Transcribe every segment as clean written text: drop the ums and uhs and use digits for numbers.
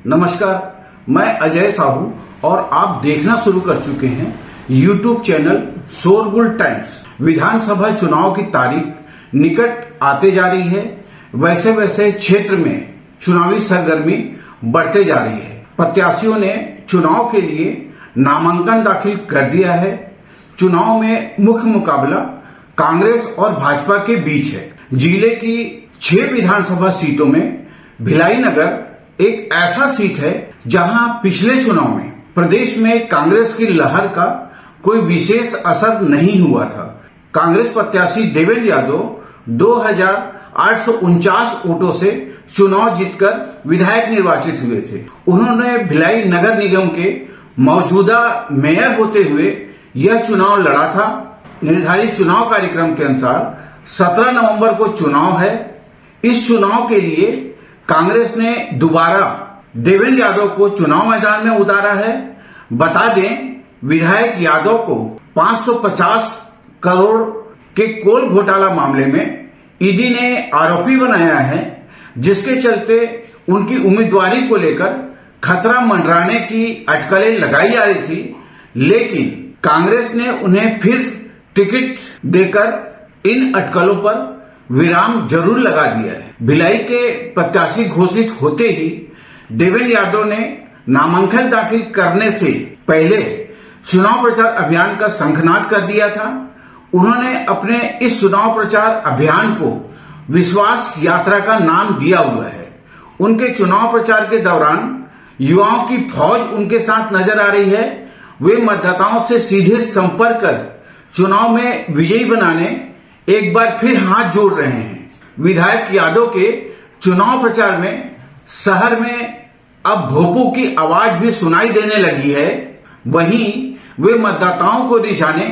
नमस्कार, मैं अजय साहू और आप देखना शुरू कर चुके हैं YouTube चैनल शोरगुल टाइम्स। विधानसभा चुनाव की तारीख निकट आते जा रही है, वैसे वैसे क्षेत्र में चुनावी सरगर्मी बढ़ते जा रही है। प्रत्याशियों ने चुनाव के लिए नामांकन दाखिल कर दिया है। चुनाव में मुख्य मुकाबला कांग्रेस और भाजपा के बीच है। जिले की 6 विधानसभा सीटों में भिलाई नगर एक ऐसा सीट है जहां पिछले चुनाव में प्रदेश में कांग्रेस की लहर का कोई विशेष असर नहीं हुआ था। कांग्रेस प्रत्याशी देवेंद्र यादव 2849 वोटों से चुनाव जीतकर विधायक निर्वाचित हुए थे। उन्होंने भिलाई नगर निगम के मौजूदा मेयर होते हुए यह चुनाव लड़ा था। निर्धारित चुनाव कार्यक्रम के अनुसार 17 नवंबर को चुनाव है। इस चुनाव के लिए कांग्रेस ने दोबारा देवेंद्र यादव को चुनाव मैदान में उतारा है। बता दें, विधायक यादव को 550 करोड़ के कोल घोटाला मामले में ईडी ने आरोपी बनाया है, जिसके चलते उनकी उम्मीदवारी को लेकर खतरा मंडराने की अटकलें लगाई जा रही थी, लेकिन कांग्रेस ने उन्हें फिर टिकट देकर इन अटकलों पर विराम जरूर लगा दिया है। भिलाई के प्रत्याशी घोषित होते ही देवेंद्र यादव ने नामांकन दाखिल करने से पहले चुनाव प्रचार अभियान का शंखनाद कर दिया था। उन्होंने अपने इस चुनाव प्रचार अभियान को विश्वास यात्रा का नाम दिया हुआ है। उनके चुनाव प्रचार के दौरान युवाओं की फौज उनके साथ नजर आ रही है। वे मतदाताओं से सीधे संपर्क कर चुनाव में विजयी बनाने एक बार फिर हाथ जोड़ रहे हैं। विधायक यादव के चुनाव प्रचार में शहर में अब भोपू की आवाज भी सुनाई देने लगी है। वहीं वे मतदाताओं को रिझाने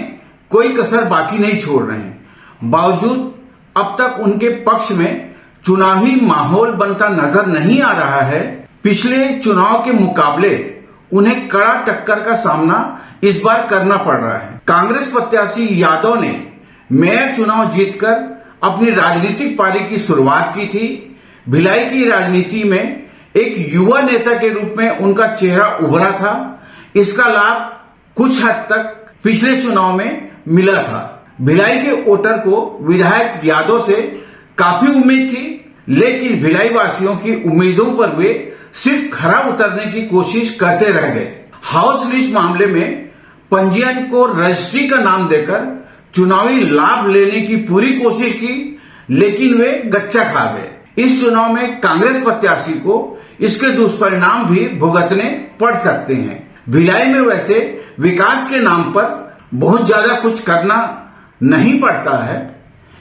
कोई कसर बाकी नहीं छोड़ रहे हैं। बावजूद अब तक उनके पक्ष में चुनावी माहौल बनता नजर नहीं आ रहा है। पिछले चुनाव के मुकाबले उन्हें कड़ा टक्कर का सामना इस बार करना पड़ रहा है। कांग्रेस प्रत्याशी यादव ने मेयर चुनाव जीतकर अपनी राजनीतिक पारी की शुरुआत की थी। भिलाई की राजनीति में एक युवा नेता के रूप में उनका चेहरा उभरा था। इसका लाभ कुछ हद तक पिछले चुनाव में मिला था। भिलाई के वोटर को विधायक यादव से काफी उम्मीद थी, लेकिन भिलाई वासियों की उम्मीदों पर वे सिर्फ खरा उतरने की कोशिश करते रह गए। हाउस लिस्ट मामले में पंजीयन को रजिस्ट्री का नाम देकर चुनावी लाभ लेने की पूरी कोशिश की, लेकिन वे गच्चा खा गए। इस चुनाव में कांग्रेस प्रत्याशी को इसके दुष्परिणाम भी भुगतने पड़ सकते हैं। भिलाई में वैसे विकास के नाम पर बहुत ज्यादा कुछ करना नहीं पड़ता है।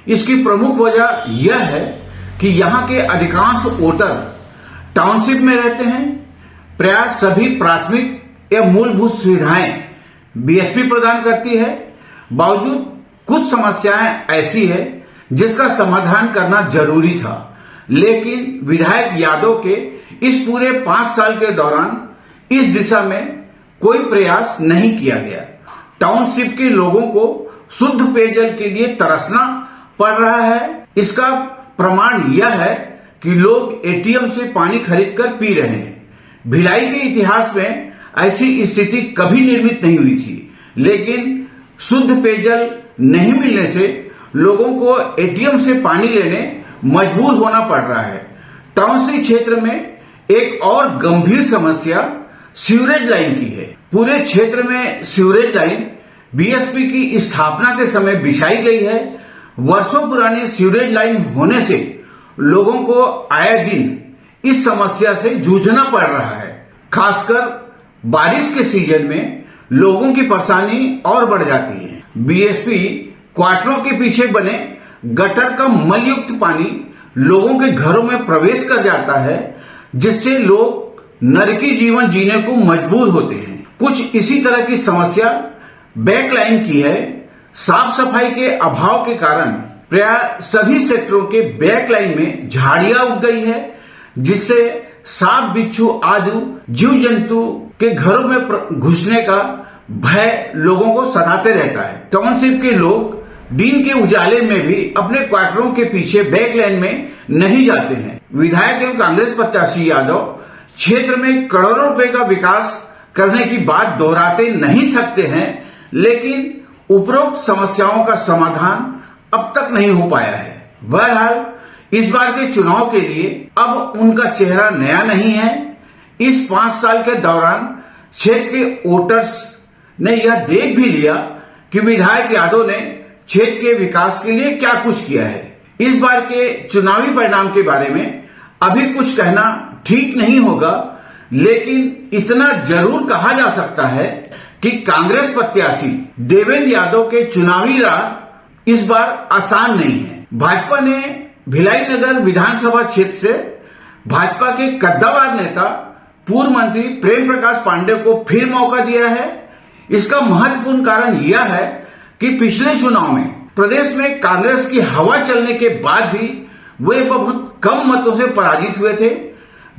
इसकी प्रमुख वजह यह है कि यहाँ के अधिकांश वोटर टाउनशिप में रहते हैं। प्राय सभी प्राथमिक या मूलभूत सुविधाएं बीएसपी प्रदान करती है। बावजूद कुछ समस्याएं ऐसी है जिसका समाधान करना जरूरी था, लेकिन विधायक यादव के इस पूरे 5 साल के दौरान इस दिशा में कोई प्रयास नहीं किया गया। टाउनशिप के लोगों को शुद्ध पेयजल के लिए तरसना पड़ रहा है। इसका प्रमाण यह है कि लोग एटीएम से पानी खरीदकर पी रहे हैं। भिलाई के इतिहास में ऐसी स्थिति कभी निर्मित नहीं हुई थी, लेकिन शुद्ध पेयजल नहीं मिलने से लोगों को एटीएम से पानी लेने मजबूर होना पड़ रहा है। टाउनशिप क्षेत्र में एक और गंभीर समस्या सीवरेज लाइन की है। पूरे क्षेत्र में सीवरेज लाइन बीएसपी की स्थापना के समय बिछाई गई है। वर्षों पुरानी सीवरेज लाइन होने से लोगों को आए दिन इस समस्या से जूझना पड़ रहा है। खासकर बारिश के सीजन में लोगों की परेशानी और बढ़ जाती है। बीएसपी क्वार्टरों के पीछे बने गटर का मलयुक्त पानी लोगों के घरों में प्रवेश कर जाता है, जिससे लोग नरकी जीवन जीने को मजबूर होते हैं। कुछ इसी तरह की समस्या बैकलाइन की है। साफ सफाई के अभाव के कारण प्राय सभी सेक्टरों के बैकलाइन में झाड़ियां उग गई है, जिससे सांप बिच्छू आदि जीव जंतु के घरों में घुसने का भय लोगों को सताते रहता है। टाउनशिप के लोग दिन के उजाले में भी अपने क्वार्टरों के पीछे बैकलाइन में नहीं जाते हैं। विधायक एवं कांग्रेस प्रत्याशी यादव क्षेत्र में करोड़ों रुपए का विकास करने की बात दोहराते नहीं थकते हैं, लेकिन उपरोक्त समस्याओं का समाधान अब तक नहीं हो पाया है। बहरहाल इस बार के चुनाव के लिए अब उनका चेहरा नया नहीं है। इस 5 साल के दौरान क्षेत्र के वोटर्स ने यह देख भी लिया कि विधायक यादव ने क्षेत्र के विकास के लिए क्या कुछ किया है। इस बार के चुनावी परिणाम के बारे में अभी कुछ कहना ठीक नहीं होगा, लेकिन इतना जरूर कहा जा सकता है कि कांग्रेस प्रत्याशी देवेंद्र यादव के चुनावी राह इस बार आसान नहीं है। भाजपा ने भिलाई नगर विधानसभा क्षेत्र से भाजपा के कद्दावर नेता पूर्व मंत्री प्रेम प्रकाश पांडेय को फिर मौका दिया है। इसका महत्वपूर्ण कारण यह है कि पिछले चुनाव में प्रदेश में कांग्रेस की हवा चलने के बाद भी वे बहुत कम मतों से पराजित हुए थे।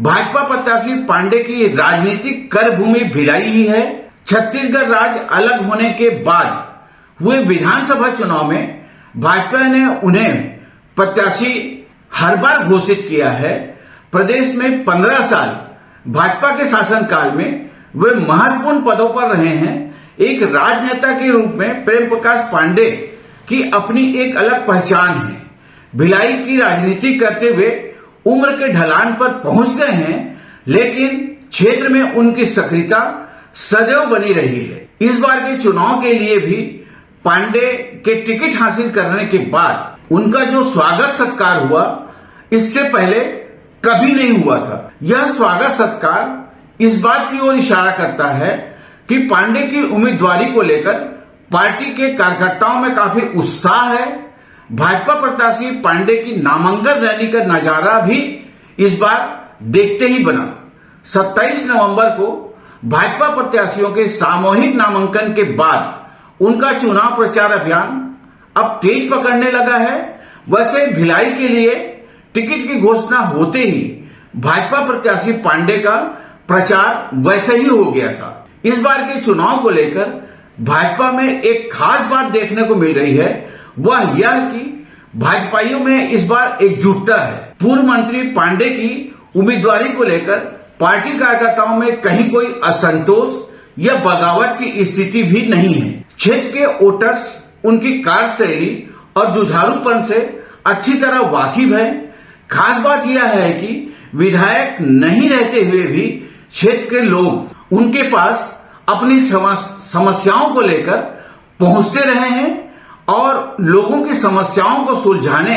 भाजपा प्रत्याशी पांडेय की राजनीतिक कर्मभूमि भिलाई ही है। छत्तीसगढ़ राज्य अलग होने के बाद हुए विधानसभा चुनाव में भाजपा ने उन्हें प्रत्याशी हर बार घोषित किया है। प्रदेश में 15 साल भाजपा के शासनकाल में वे महत्वपूर्ण पदों पर रहे हैं। एक राजनेता के रूप में प्रेम प्रकाश पांडेय की अपनी एक अलग पहचान है। भिलाई की राजनीति करते हुए उम्र के ढलान पर पहुंच गए हैं, लेकिन क्षेत्र में उनकी सक्रियता सदैव बनी रही है। इस बार के चुनाव के लिए भी पांडेय के टिकट हासिल करने के बाद उनका जो स्वागत सत्कार हुआ, इससे पहले कभी नहीं हुआ था। यह स्वागत सत्कार इस बात की ओर इशारा करता है कि पांडेय की उम्मीदवारी को लेकर पार्टी के कार्यकर्ताओं में काफी उत्साह है। भाजपा प्रत्याशी पांडेय की नामांकन रैली का नजारा भी इस बार देखते ही बना। 27 नवंबर को भाजपा प्रत्याशियों के सामूहिक नामांकन के बाद उनका चुनाव प्रचार अभियान अब तेज पकड़ने लगा है। वैसे भिलाई के लिए टिकट की घोषणा होते ही भाजपा प्रत्याशी पांडेय का प्रचार वैसे ही हो गया था। इस बार के चुनाव को लेकर भाजपा में एक खास बात देखने को मिल रही है, वह यह कि भाजपाइयों में इस बार एकजुटता है। पूर्व मंत्री पांडेय की उम्मीदवारी को लेकर पार्टी कार्यकर्ताओं में कहीं कोई असंतोष या बगावत की स्थिति भी नहीं है। क्षेत्र के वोटर्स उनकी कार्यशैली और जुझारूपन से अच्छी तरह वाकिफ है। खास बात यह है कि विधायक नहीं रहते हुए भी क्षेत्र के लोग उनके पास अपनी समस्याओं को लेकर पहुंचते रहे हैं और लोगों की समस्याओं को सुलझाने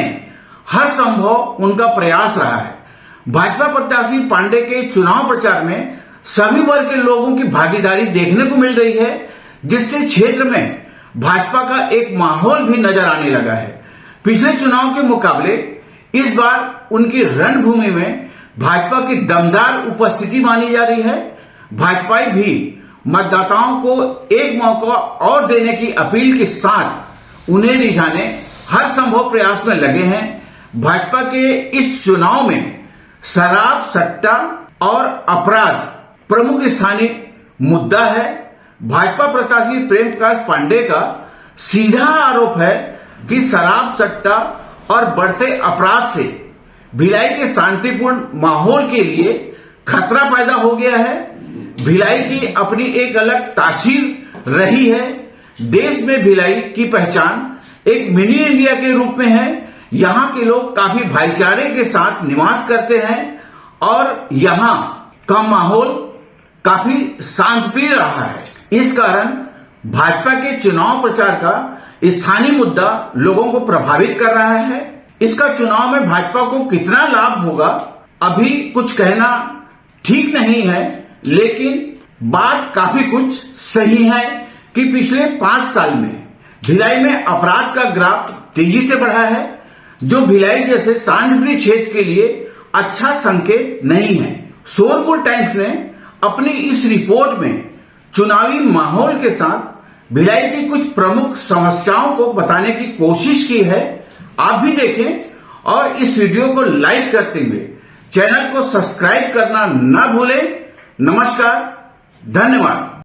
हर संभव उनका प्रयास रहा है। भाजपा प्रत्याशी पांडेय के चुनाव प्रचार में सभी वर्ग के लोगों की भागीदारी देखने को मिल रही है, जिससे क्षेत्र में भाजपा का एक माहौल भी नजर आने लगा है। पिछले चुनाव के मुकाबले इस बार उनकी रणभूमि में भाजपा की दमदार उपस्थिति मानी जा रही है। भाजपाई भी मतदाताओं को एक मौका और देने की अपील के साथ उन्हें रिझाने हर संभव प्रयास में लगे हैं। भाजपा के इस चुनाव में शराब, सट्टा और अपराध प्रमुख स्थानीय मुद्दा है। भाजपा प्रत्याशी प्रेम प्रकाश पांडेय का सीधा आरोप है कि शराब, सट्टा और बढ़ते अपराध से भिलाई के शांतिपूर्ण माहौल के लिए खतरा पैदा हो गया है। भिलाई की अपनी एक अलग तासीर रही है। देश में भिलाई की पहचान एक मिनी इंडिया के रूप में है। यहाँ के लोग काफी भाईचारे के साथ निवास करते हैं और यहाँ का माहौल काफी शांतिप्रिय रहा है। इस कारण भाजपा के चुनाव प्रचार का स्थानीय मुद्दा लोगों को प्रभावित कर रहा है। इसका चुनाव में भाजपा को कितना लाभ होगा अभी कुछ कहना ठीक नहीं है, लेकिन बात काफी कुछ सही है कि पिछले 5 साल में भिलाई में अपराध का ग्राफ तेजी से बढ़ा है, जो भिलाई जैसे शांतिप्रिय क्षेत्र के लिए अच्छा संकेत नहीं है। शोरगुल टाइम्स ने अपनी इस रिपोर्ट में चुनावी माहौल के साथ भिलाई की कुछ प्रमुख समस्याओं को बताने की कोशिश की है। आप भी देखें और इस वीडियो को लाइक करते हुए चैनल को सब्सक्राइब करना न भूलें। नमस्कार, धन्यवाद।